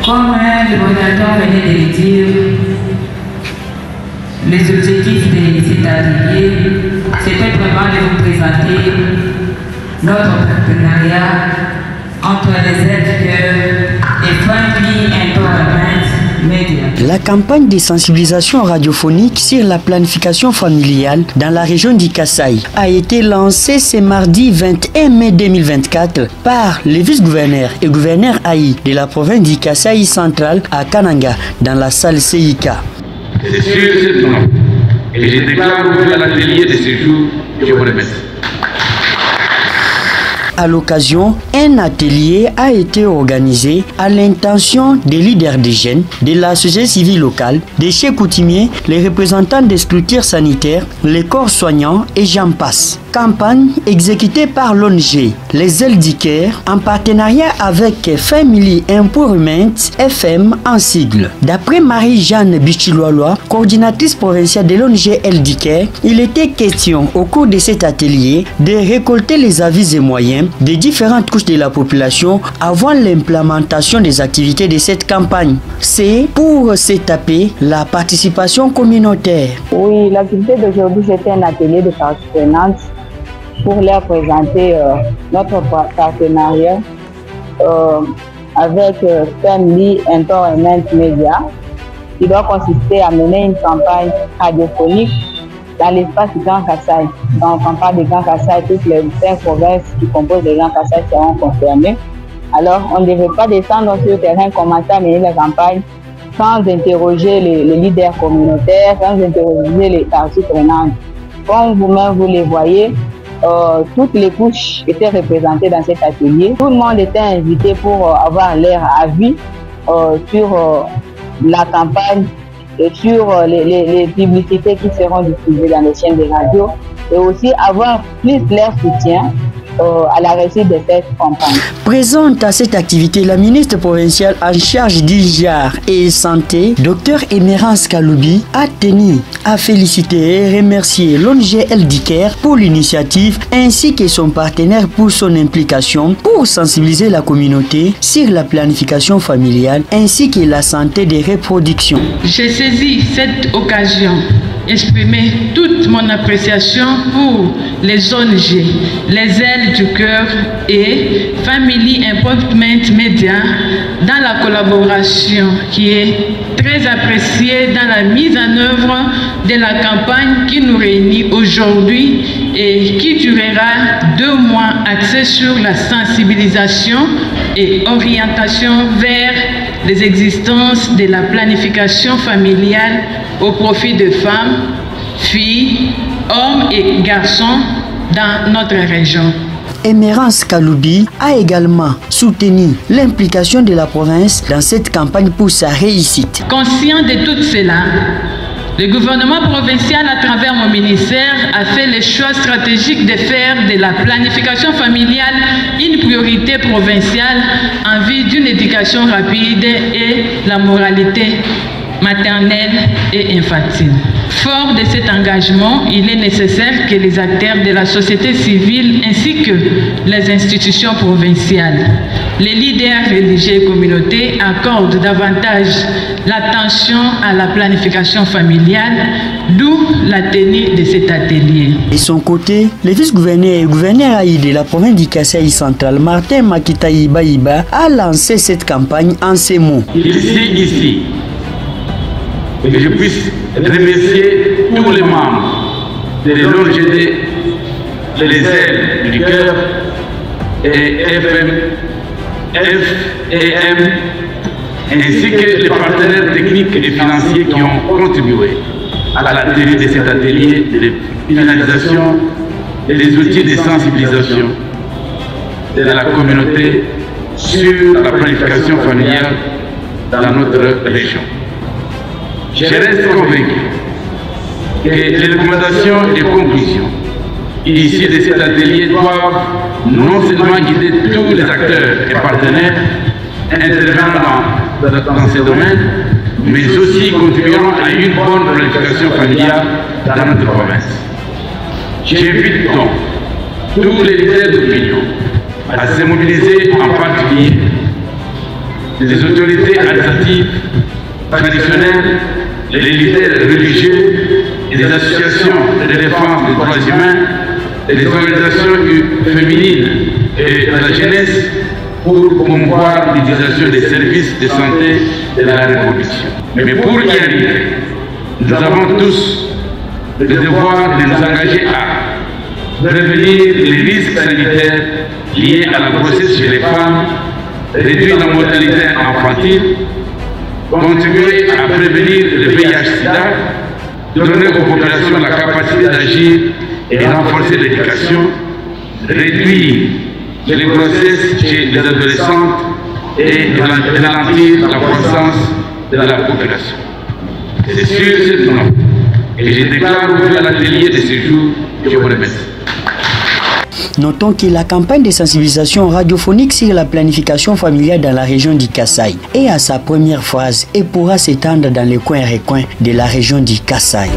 Comme le modérateur venait de le dire, les objectifs de cet atelier, c'était vraiment de vous présenter notre partenariat entre les éditeurs et Friendly Empowerment Media. La campagne de sensibilisation radiophonique sur la planification familiale dans la région du Kasaï a été lancée ce mardi 21 mai 2024 par le vice-gouverneur et gouverneur AI de la province du Kasaï central à Kananga dans la salle CIK. C'est sur ce nom et je déclare ouvert l'atelier de ce jour. Je vous remercie. À l'occasion, un atelier a été organisé à l'intention des leaders des jeunes, de la société civile locale, des chefs coutumiers, les représentants des structures sanitaires, les corps soignants et j'en passe. Campagne exécutée par l'ONG Les Ailes du Cœur en partenariat avec Family Empowerment FM en sigle. D'après Marie-Jeanne Bichiloaloa, coordinatrice provinciale de l'ONG Ailes du Cœur, il était question au cours de cet atelier de récolter les avis et moyens des différentes couches de la population avant l'implémentation des activités de cette campagne. C'est pour s'étaper la participation communautaire. Oui, l'activité d'aujourd'hui, c'était un atelier de participants pour leur présenter notre partenariat avec Family Empowerment Media, qui doit consister à mener une campagne radiophonique dans l'espace du Grand Kasaï. Donc, on parle du Grand Kasaï, toutes les 5 provinces qui composent le Grand Kasaï seront concernées. Alors, on ne devait pas descendre sur le terrain, commencer à mener la campagne sans interroger les leaders communautaires, sans interroger les parties prenantes. Comme vous-même, vous les voyez, toutes les couches étaient représentées dans cet atelier. Tout le monde était invité pour avoir leur avis sur la campagne et sur les publicités qui seront diffusées dans les chaînes de radio et aussi avoir plus leur soutien à la réussite de cette campagne. Présente à cette activité, la ministre provinciale en charge d'Ijar et Santé, Dr Emerance Kaloubi, a tenu à féliciter et remercier l'ONG Ailes du Cœur pour l'initiative ainsi que son partenaire pour son implication pour sensibiliser la communauté sur la planification familiale ainsi que la santé des reproductions. J'ai saisi cette occasion exprimer toute mon appréciation pour les ONG, les Ailes du Cœur et Family Empowerment Media dans la collaboration qui est très appréciée dans la mise en œuvre de la campagne qui nous réunit aujourd'hui et qui durera 2 mois axée sur la sensibilisation et orientation vers les existences de la planification familiale au profit de femmes, filles, hommes et garçons dans notre région. Emerance Kaloubi a également soutenu l'implication de la province dans cette campagne pour sa réussite. Conscient de tout cela, le gouvernement provincial, à travers mon ministère, a fait le choix stratégique de faire de la planification familiale une priorité provinciale en vue d'une éducation rapide et la moralité maternelle et infantile. Fort de cet engagement, il est nécessaire que les acteurs de la société civile ainsi que les institutions provinciales, les leaders religieux et communautés accordent davantage l'attention à la planification familiale, d'où la tenue de cet atelier. De son côté, le vice-gouverneur et gouverneur AI de la province du Kasaï central, Martin Makitaï Baïba, a lancé cette campagne en ces mots. Ici, que je puisse remercier tous les membres de l'ONG Les Ailes du Cœur et FEM, ainsi que les partenaires techniques et financiers qui ont contribué à la tenue de cet atelier de finalisation des outils de sensibilisation de la communauté sur la planification familiale dans notre région. Je reste convaincu que les recommandations et conclusions issues de cet atelier doivent non seulement guider tous les acteurs et partenaires intervenant dans ce domaine, mais aussi contribueront à une bonne planification familiale dans notre province. J'invite donc tous les leaders d'opinion à se mobiliser, en particulier les autorités administratives traditionnelles, les leaders religieux, les associations de défense des droits humains, les organisations féminines et de la jeunesse pour promouvoir l'utilisation des services de santé de la reproduction. Mais pour y arriver, nous avons tous le devoir de nous engager à prévenir les risques sanitaires liés à la grossesse chez les femmes, réduire la mortalité infantile, contribuer à prévenir le VIH-Sida, donner aux populations la capacité d'agir et renforcer l'éducation, réduire les grossesses chez les adolescentes et ralentir la croissance de la population. C'est sur cette note que je déclare ouvert l'atelier de ce jour. Je vous remercie. Notons que la campagne de sensibilisation radiophonique sur la planification familiale dans la région du Kasaï est à sa première phase et pourra s'étendre dans les coins et recoins de la région du Kasaï.